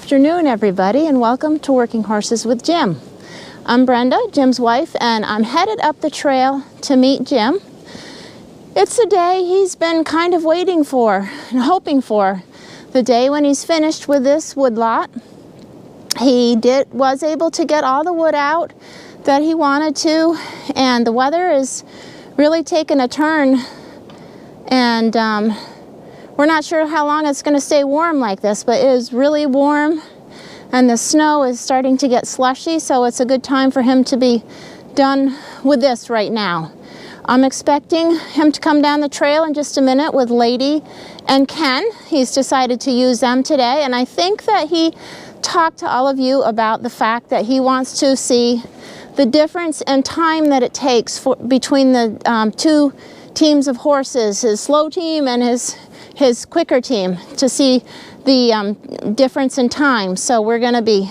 afternoon, everybody, and welcome to Working Horses with Jim. I'm Brenda, Jim's wife, and I'm headed up the trail to meet Jim. It's the day he's been kind of waiting for and hoping for, the day when he's finished with this woodlot. He was able to get all the wood out that he wanted to, and the weather is really taking a turn, and we're not sure how long it's going to stay warm like this, but it is really warm, and the snow is starting to get slushy, so it's a good time for him to be done with this right now. I'm expecting him to come down the trail in just a minute with Lady and Ken. He's decided to use them today, and I think that he talked to all of you about the fact that he wants to see the difference in time that it takes between the two teams of horses, his slow team and his quicker team, to see the difference in time. So we're going to be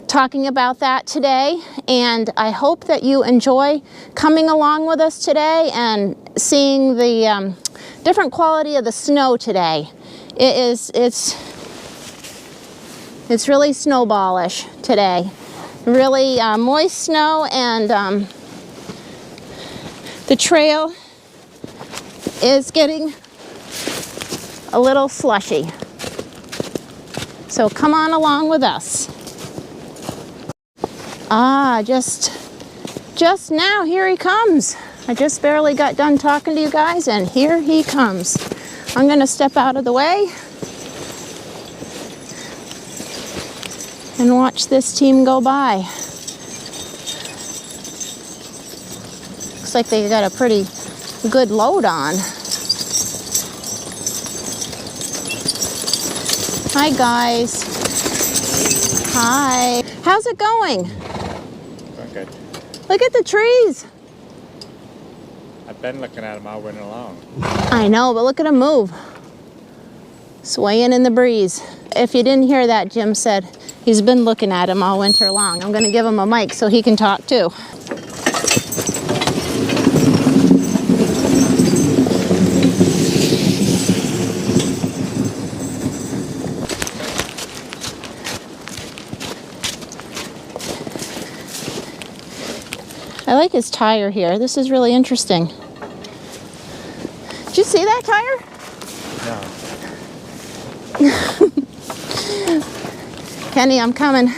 talking about that today, and I hope that you enjoy coming along with us today and seeing the different quality of the snow today. It's really snowballish today. Really moist snow, and the trail is getting a little slushy. So come on along with us. Just now, here he comes. I just barely got done talking to you guys, and here he comes. I'm gonna step out of the way and watch this team go by. Looks like they got a pretty good load on. Hi guys. Hi. How's it going? Going good. Look at the trees. I've been looking at them all winter long. I know, but look at them move. Swaying in the breeze. If you didn't hear that, Jim said he's been looking at him all winter long. I'm going to give him a mic so he can talk too. I like his tire here. This is really interesting. Did you see that tire? No. Kenny, I'm coming.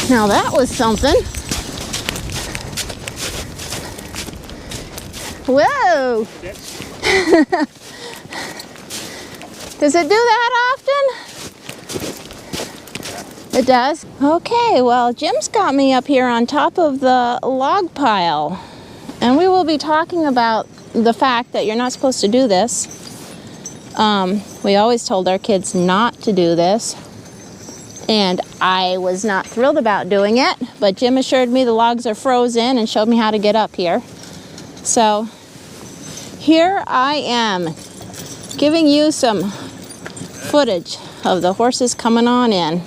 Now that was something. Whoa! Does it do that often? It does? Okay, well, Jim's got me up here on top of the log pile, and we will be talking about the fact that you're not supposed to do this. We always told our kids not to do this, and I was not thrilled about doing it, but Jim assured me the logs are frozen and showed me how to get up here. So here I am, giving you some footage of the horses coming on in.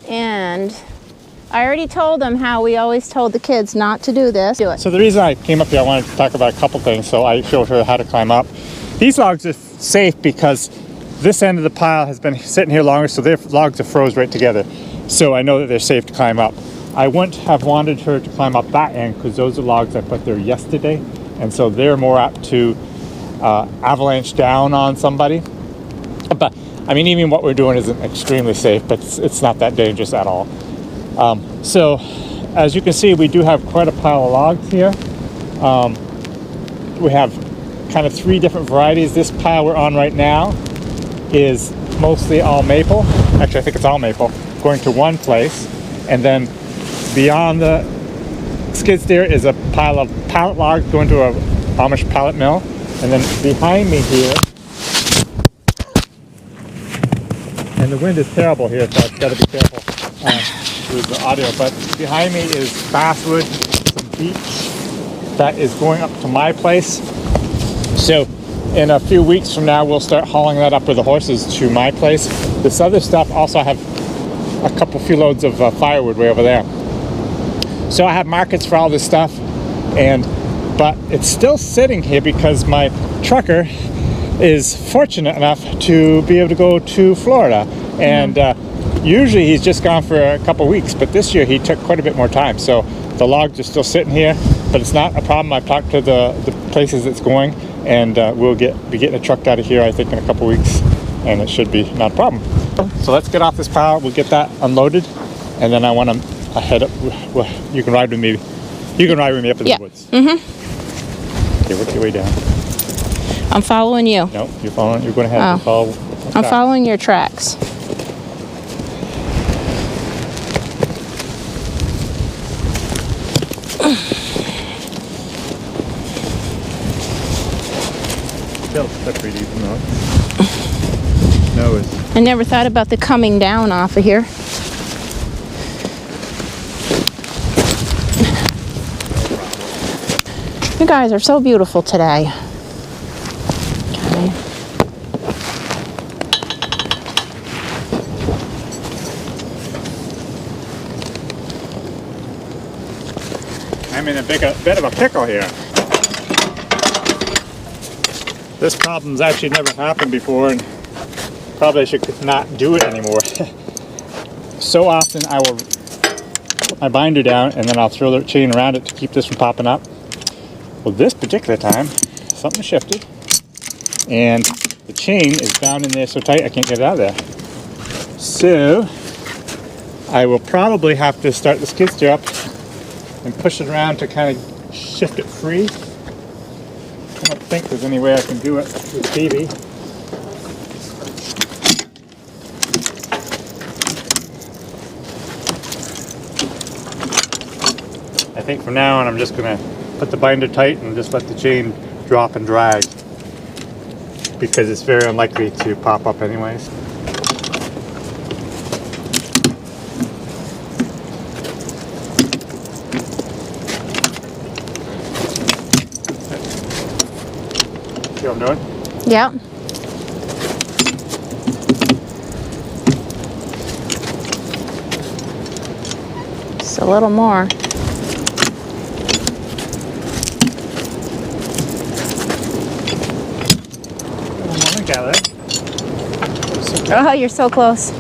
And I already told them how we always told the kids not to do this. Do it. So the reason I came up here, I wanted to talk about a couple things. So I showed her how to climb up. These logs are safe because this end of the pile has been sitting here longer, so their logs are froze right together. So I know that they're safe to climb up. I wouldn't have wanted her to climb up that end because those are logs I put there yesterday, and so they're more apt to avalanche down on somebody. But I mean, even what we're doing isn't extremely safe, but it's not that dangerous at all. So as you can see, we do have quite a pile of logs here. We have kind of 3 different varieties. This pile we're on right now is mostly all maple. Actually, I think it's all maple, going to one place, and then beyond the skid steer is a pile of pallet logs going to a Amish pallet mill. And then behind me here, and the wind is terrible here, so I've got to be careful with the audio, but behind me is basswood, some beech that is going up to my place. So in a few weeks from now, we'll start hauling that up with the horses to my place. This other stuff, also I have a few loads of firewood way over there. So I have markets for all this stuff, but it's still sitting here because my trucker is fortunate enough to be able to go to Florida, and usually he's just gone for a couple weeks, but this year he took quite a bit more time, so the logs are still sitting here, but it's not a problem. I've talked to the places it's going, and we'll be getting it trucked out of here, I think, in a couple weeks, and it should be not a problem. So let's get off this pile, we'll get that unloaded, and then I want to head up. Well, you can ride with me. You can ride with me up in the woods. Okay, work your way down. I'm following you. No, you're following. You're going ahead. Oh. I'm following your tracks. Still slippery even though. No, it's. I never thought about the coming down off of here. You guys are so beautiful today. Okay. I'm in a bit of a pickle here. This problem's actually never happened before, and probably I should not do it anymore. So often I will put my binder down and then I'll throw the chain around it to keep this from popping up. Well, this particular time, something shifted, and the chain is bound in there so tight I can't get it out of there. So I will probably have to start the skid steer up and push it around to kind of shift it free. I don't think there's any way I can do it with TV. I think from now on I'm just going to put the binder tight and just let the chain drop and drag, because it's very unlikely to pop up anyways. See what I'm doing? Yep. Just a little more. Oh, you're so close.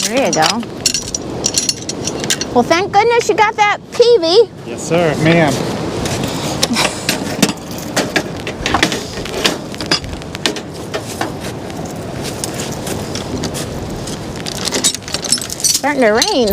There you go. Well, thank goodness you got that peavy. Yes, sir, ma'am. Starting to rain.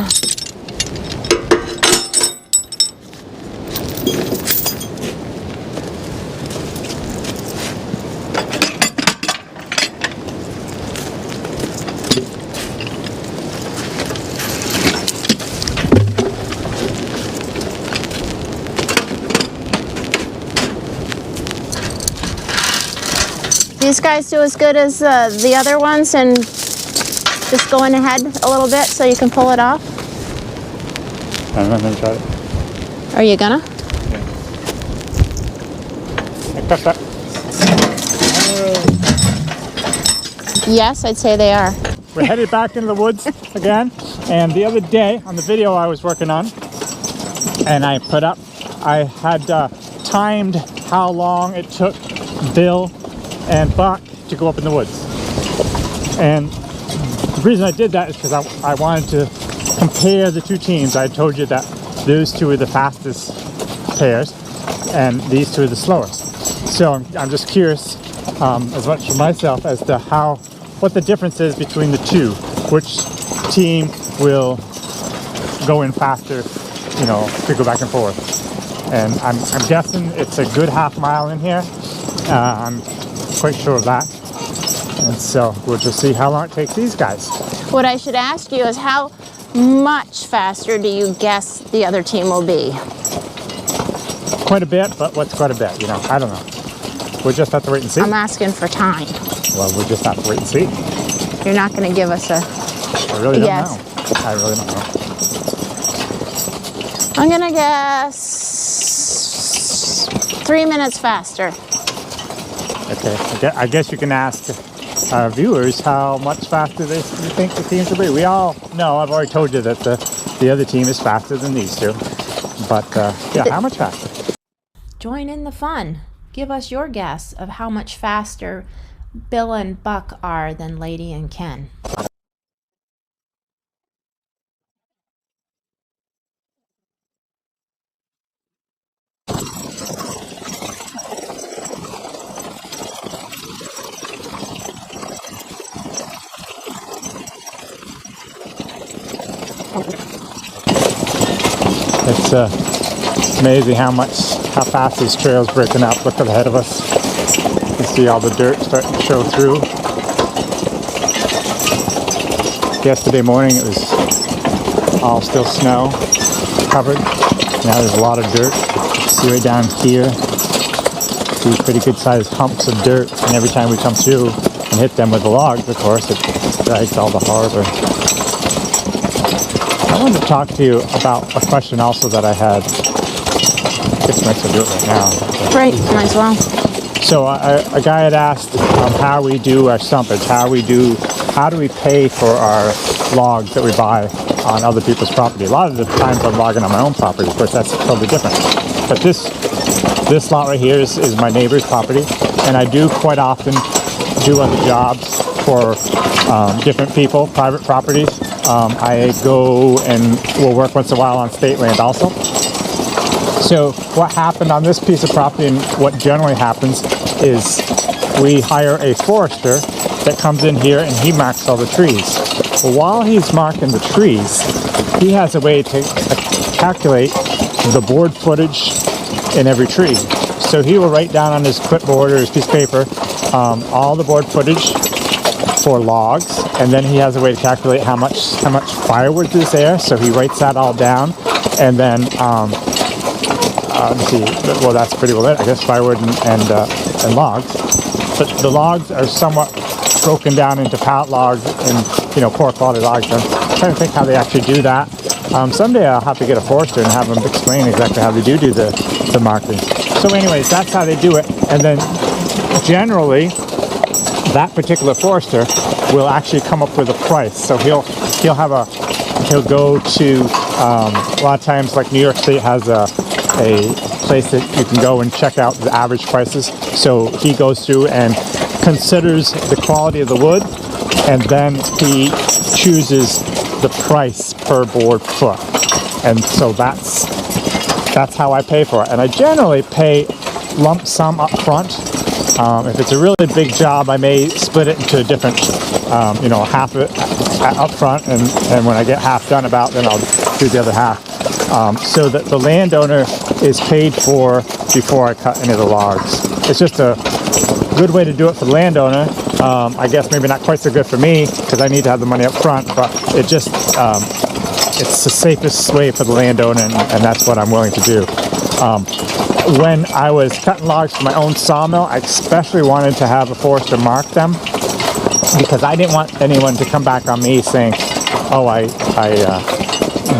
These guys do as good as the other ones, and just going ahead a little bit so you can pull it off. I'm going to try it. Are you gonna? Yeah. I cut that. Yes, I'd say they are. We're headed back into the woods again, and the other day on the video I was working on, and I had timed how long it took Bill and Buck to go up in the woods. And the reason I did that is because I wanted to compare the two teams. I told you that those two are the fastest pairs and these two are the slowest. So I'm just curious, as much for myself, as to what the difference is between the two. Which team will go in faster, to go back and forth. And I'm guessing it's a good half mile in here. I'm quite sure of that. And so we'll just see how long it takes these guys. What I should ask you is how much faster do you guess the other team will be? Quite a bit, but what's quite a bit? You know, I don't know. We'll just have to wait and see. I'm asking for time. Well, we'll just have to wait and see. You're not going to give us a I really don't guess. know. I really don't know. I'm going to guess 3 minutes faster. Okay, I guess you can ask our viewers how much faster you think the teams will be. We all know, I've already told you that the other team is faster than these two. But yeah, how much faster? Join in the fun. Give us your guess of how much faster Bill and Buck are than Lady and Ken. It's amazing how fast these trails breaking up. Look ahead of us. You can see all the dirt starting to show through. Yesterday morning it was all still snow covered. Now there's a lot of dirt. See right down here. See pretty good sized humps of dirt, and every time we come through and hit them with the logs, of course, it drags all the harder. I wanted to talk to you about a question also that I had. I guess I should do it right now. Right, might as well. So a guy had asked how we do our stumpage, how do we pay for our logs that we buy on other people's property. A lot of the times I'm logging on my own property, of course that's totally different. But this lot right here is my neighbor's property, and I do quite often do other jobs for different people, private properties. I go and will work once in a while on state land also. So what happened on this piece of property, and what generally happens, is we hire a forester that comes in here and he marks all the trees. Well, while he's marking the trees, he has a way to calculate the board footage in every tree. So he will write down on his clipboard or his piece of paper all the board footage for logs, and then he has a way to calculate how much firewood is there. So he writes that all down, and then let's see. Well, that's pretty well it, I guess. Firewood and logs, but the logs are somewhat broken down into pallet logs and poor quality logs. I'm trying to think how they actually do that. Someday I'll have to get a forester and have them explain exactly how they do the marking. So anyways, that's how they do it. And then generally that particular forester will actually come up with a price. So he'll go to a lot of times, like New York State has a place that you can go and check out the average prices. So he goes through and considers the quality of the wood, and then he chooses the price per board foot. And so that's how I pay for it. And I generally pay lump sum up front. If it's a really big job, I may split it into a different, half of it up front, and when I get half done about, then I'll do the other half. So that the landowner is paid for before I cut any of the logs. It's just a good way to do it for the landowner. I guess maybe not quite so good for me because I need to have the money up front, but it just it's the safest way for the landowner, and that's what I'm willing to do. When I was cutting logs for my own sawmill, I especially wanted to have a forester mark them because I didn't want anyone to come back on me saying, oh, I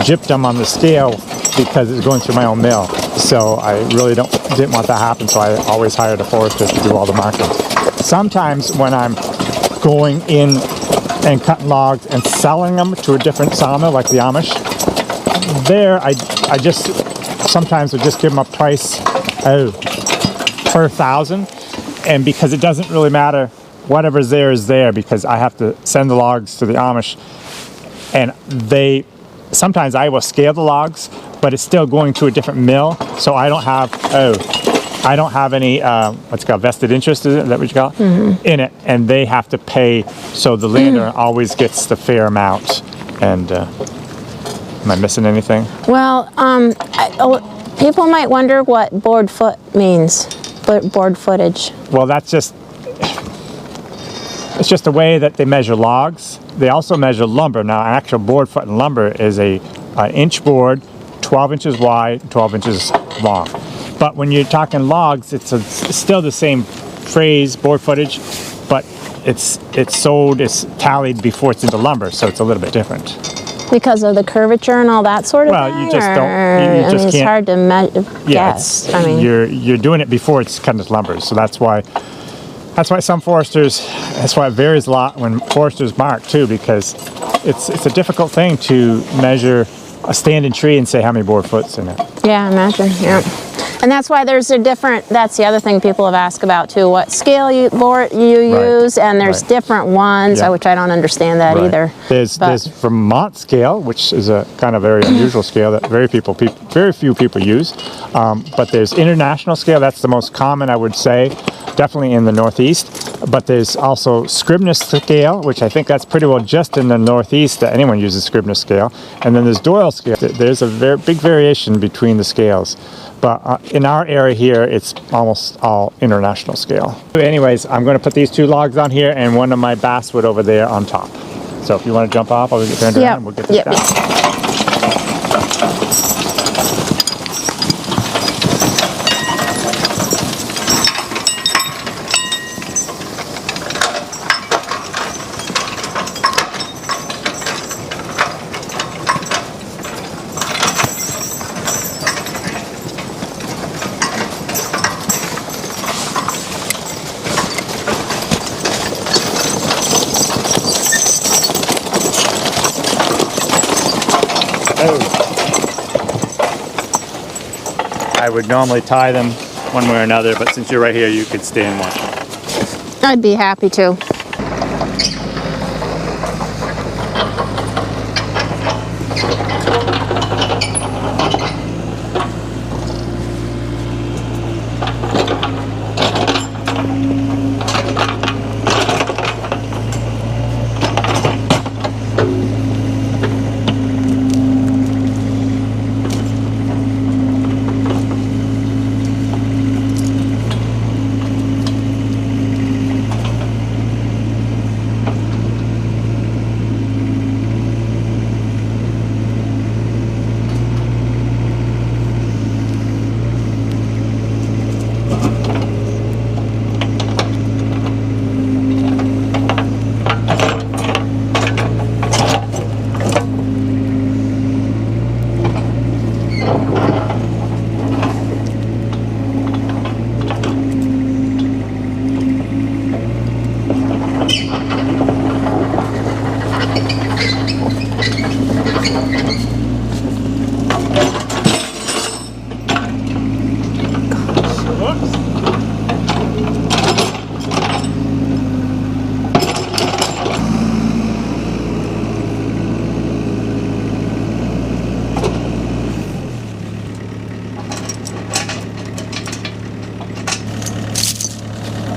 gypped them on the scale because it's going through my own mill. So I really didn't want that to happen, so I always hired a forester to do all the marking. Sometimes when I'm going in and cutting logs and selling them to a different sawmill, like the Amish, there I just sometimes would just give them a price per 1,000, and because it doesn't really matter, whatever's there is there, because I have to send the logs to the Amish, and sometimes I will scale the logs, but it's still going to a different mill, so I don't have any what's it called, vested interest, is that what you call it? Mm-hmm. In it, and they have to pay, so the landowner always gets the fair amount. And am I missing anything? Well, people might wonder what board foot means, board footage. Well, that's just It's just the way that they measure logs. They also measure lumber. Now, an actual board foot in lumber is an inch board, 12 inches wide, 12 inches long. But when you're talking logs, it's still the same phrase, board footage, but it's tallied before it's into lumber, so it's a little bit different. Because of the curvature and all that sort of thing? Well, you just don't, you just can't. It's hard to guess. I mean, you're doing it before it's cut into lumber, so that's why some foresters, that's why it varies a lot when foresters mark too, because it's a difficult thing to measure a standing tree and say how many board foot's in it. Yeah, imagine, yeah. And that's why there's a different, that's the other thing people have asked about too, what scale you use, and there's different ones, which I don't understand that either. There's Vermont scale, which is a kind of very unusual scale that very few people use. But there's international scale, that's the most common, I would say, definitely in the Northeast. But there's also Scribner's scale, which I think that's pretty well just in the Northeast that anyone uses Scribner's scale. And then there's Doyle scale. There's a very big variation between the scales. But in our area here, it's almost all international scale. Anyways, I'm going to put these two logs on here and one of my basswood over there on top. So if you want to jump off, I'll get turned around and we'll get this down. I would normally tie them one way or another, but since you're right here, you could stay and watch. I'd be happy to.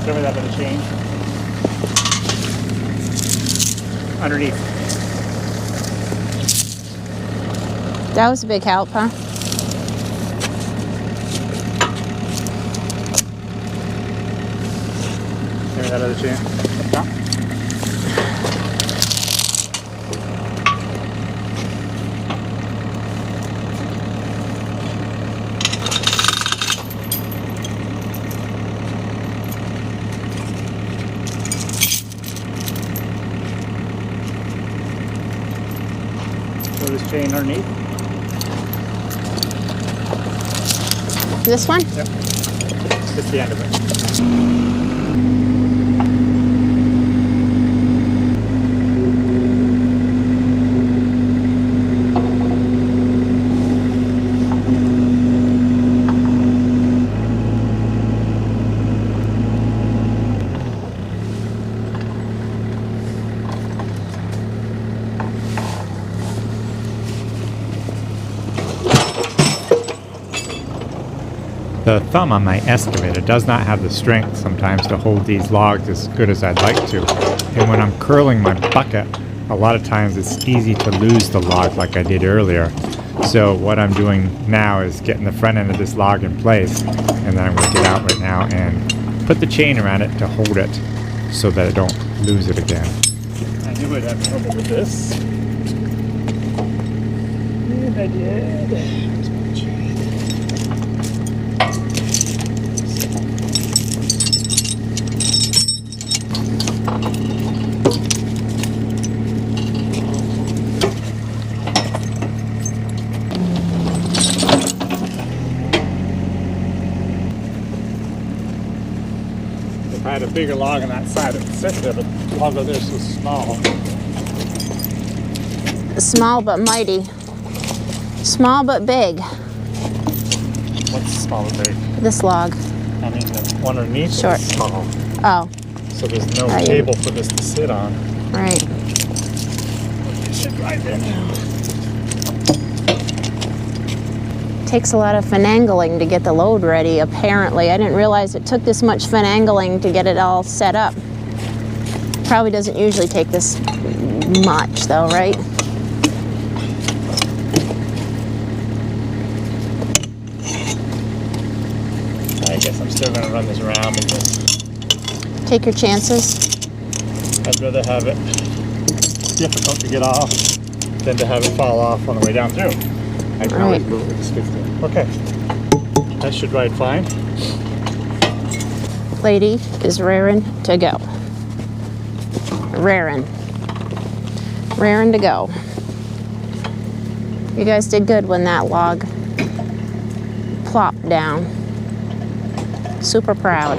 Give me that bit of chain. Underneath. That was a big help, huh? Give me that other chain. No. This chain underneath. This one? Yep. Just the end of it. The thumb on my excavator does not have the strength sometimes to hold these logs as good as I'd like to. And when I'm curling my bucket, a lot of times it's easy to lose the log like I did earlier. So what I'm doing now is getting the front end of this log in place, and then I'm going to get out right now and put the chain around it to hold it so that I don't lose it again. I knew I'd have trouble with this. And I did. Here's my chain. If I had a bigger log on that side, it would sit there, but the log over there is so small. Small but mighty. Small but big. What's small and big? This log. I mean, the one underneath Short. is small. Oh, So there's no table for this to sit on. right. It should right there now. Takes a lot of finagling to get the load ready, apparently. I didn't realize it took this much finagling to get it all set up. Probably doesn't usually take this much though, right? I guess I'm still going to run this around because Take your chances. I'd rather have it difficult to get off than to have it fall off on the way down through. I can always move with the skid steer. Okay, that should ride fine. Lady is raring to go. Raring. Raring to go. You guys did good when that log plopped down. Super proud.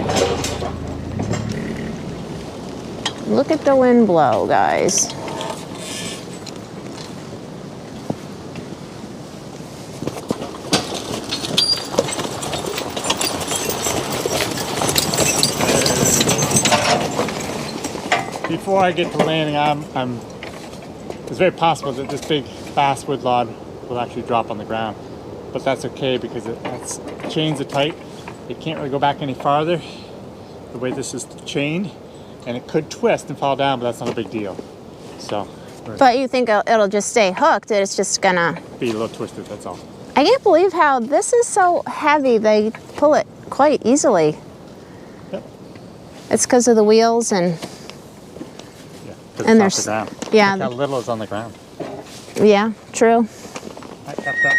Look at the wind blow, guys. Before I get to landing, it's very possible that this big basswood log will actually drop on the ground, but that's okay because the chains are tight. It can't really go back any farther the way this is chained, and it could twist and fall down, but that's not a big deal. So, But you think it'll just stay hooked, it's just gonna be a little twisted, that's all. I can't believe how this is so heavy. They pull it quite easily. Yep. It's because of the wheels and Yeah, 'cause And it's there's- off the ground. yeah. Look how little is on the ground. yeah, true. I kept that.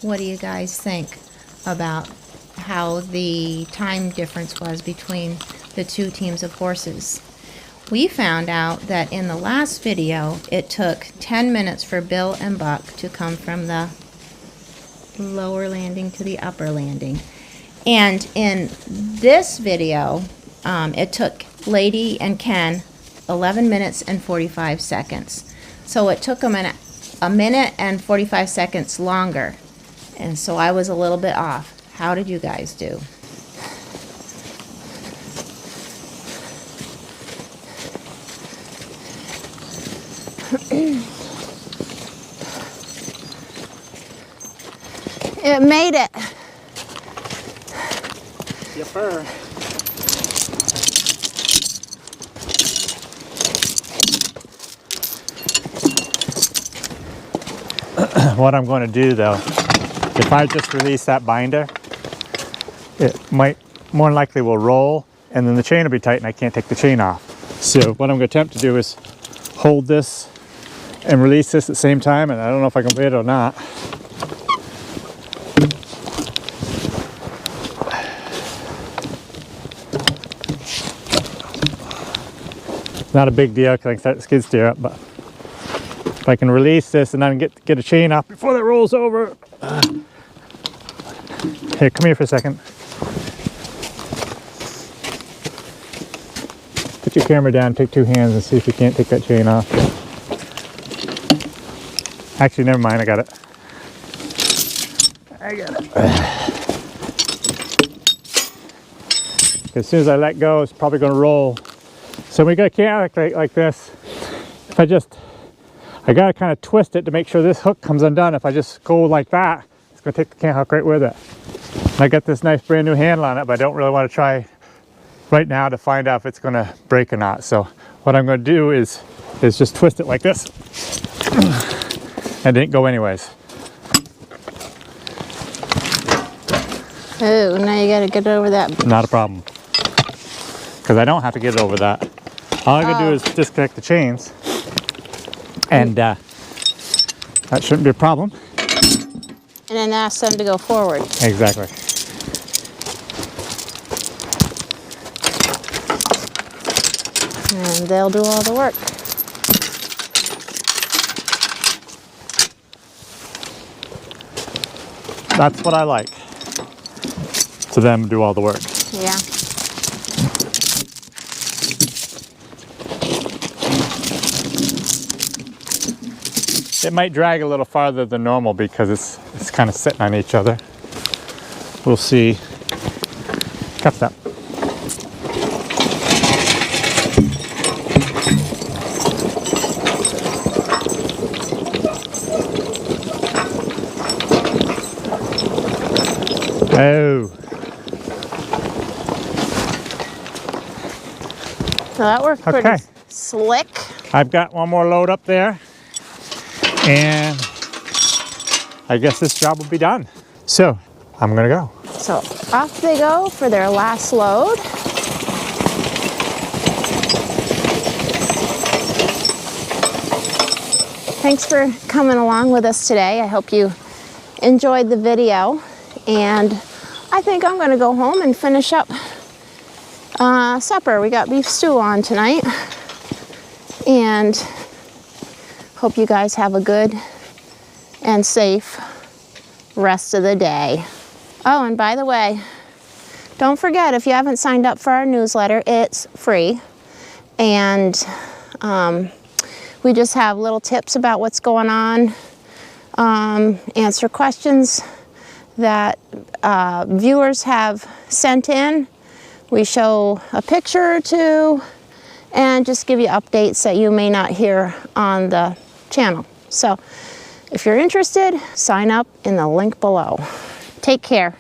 What do you guys think about how the time difference was between the two teams of horses? We found out that in the last video, it took 10 minutes for Bill and Buck to come from the lower landing to the upper landing. And in this video, it took Lady and Ken 11 minutes and 45 seconds. So it took them a minute and 45 seconds longer. And so I was a little bit off. How did you guys do? It made it. Yepper. What I'm going to do though If I just release that binder, it might more than likely will roll, and then the chain will be tight and I can't take the chain off. So what I'm going to attempt to do is hold this and release this at the same time, and I don't know if I can do it or not. Not a big deal because I can start the skid steer up, but if I can release this and then get a chain off before that rolls over. Here, come here for a second. Put your camera down, take two hands and see if you can't take that chain off. Actually, never mind, I got it. As soon as I let go, it's probably going to roll. So we got a can like this. If I got to kind of twist it to make sure this hook comes undone. If I just go like that, it's going to take the can hook right with it. And I got this nice brand new handle on it, but I don't really want to try right now to find out if it's going to break or not. So what I'm going to do is just twist it like this. And it didn't go anyways. Oh, now you got to get over that. Not a problem. Because I don't have to get it over that. All I gotta do is disconnect the chains, and that shouldn't be a problem. And then ask them to go forward. Exactly. And they'll do all the work. That's what I like. To them do all the work. Yeah. It might drag a little farther than normal because it's kind of sitting on each other. We'll see. Cut that. Oh. So that worked pretty slick. I've got one more load up there. And I guess this job will be done. So I'm gonna go. So off they go for their last load. Thanks for coming along with us today. I hope you enjoyed the video. And I think I'm gonna go home and finish up supper. We got beef stew on tonight. And hope you guys have a good and safe rest of the day. Oh, and by the way, don't forget, if you haven't signed up for our newsletter, it's free. And we just have little tips about what's going on, answer questions that viewers have sent in. We show a picture or two and just give you updates that you may not hear on the channel. So if you're interested, sign up in the link below. Take care.